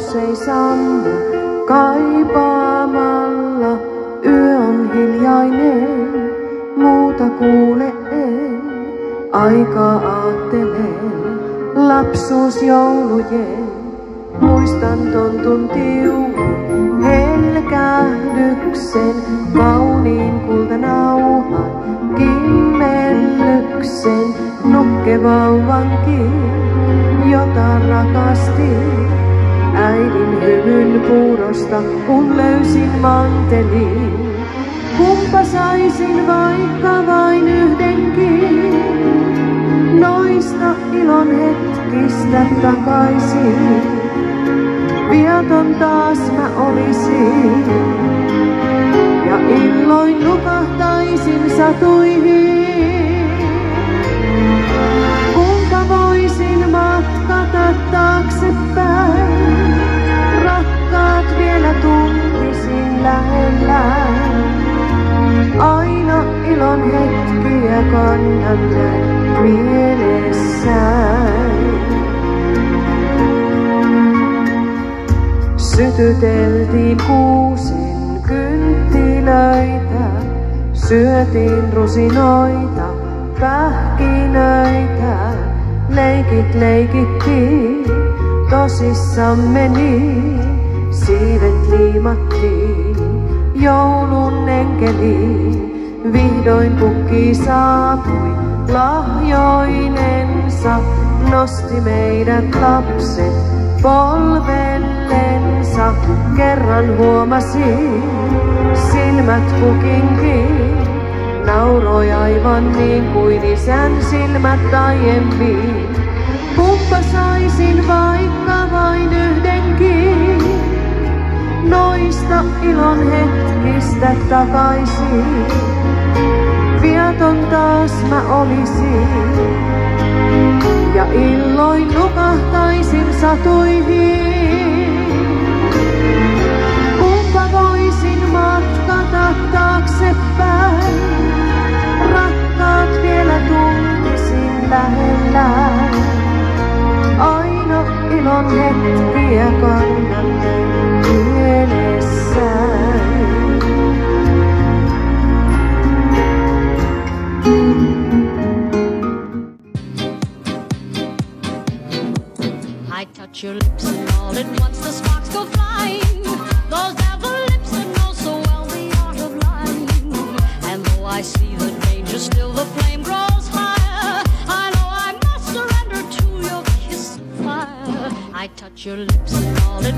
valus ei sammu kaipaamalla. Yö on hiljainen, muuta kuule en. Aikaa aattelen, lapsuus joulujen. Muistan tontun tiuun helkähdyksen, kauniin kultanauhan kimmellyksen, nukkevauvankin, jota rakastin. Äidin hymyn puurosta kun löysin mantelin, kumpa saisin vaikka vain yhdenkin noista ilon hetkistä takaisin. Viaton taas mä olisin ja illoin nukahtaisin satuihin. Kuinka voisin matkata taaksepäin, rakkaat vielä tuntisin lähellään. Aina ilon hetkiä kannan näin mielessäni. Sytyteltiin kuusen kynttilöitä, syötiin rusinoita, pähkinöitä. Leikit leikittiin, tosissamme niin, siivet liimattiin joulun enkeliin. Vihdoin pukki saapui lahjoinensa, nosti meidät lapset polvellensa. Kerran huomasin silmät pukinkin, nauroi aivan niin kuin isän silmät aiemmin. Kumpa saisin vaikka vain yhdenkin noista ilon hetkistä takaisin. Viaton taas mä olisin ja illoin nukahtaisin satuihin. Kumpa voisin matkata taaksepäin, rakkaat vielä tuntisin lähellään. Aina ilon hetkiä kannan mielessäni. I touch your lips and all at once the sparks go flying. Those devil lips that know so well the art of lying. And though I see the danger, still the flame grows higher. I know I must surrender to your kiss of fire. I touch your lips and all at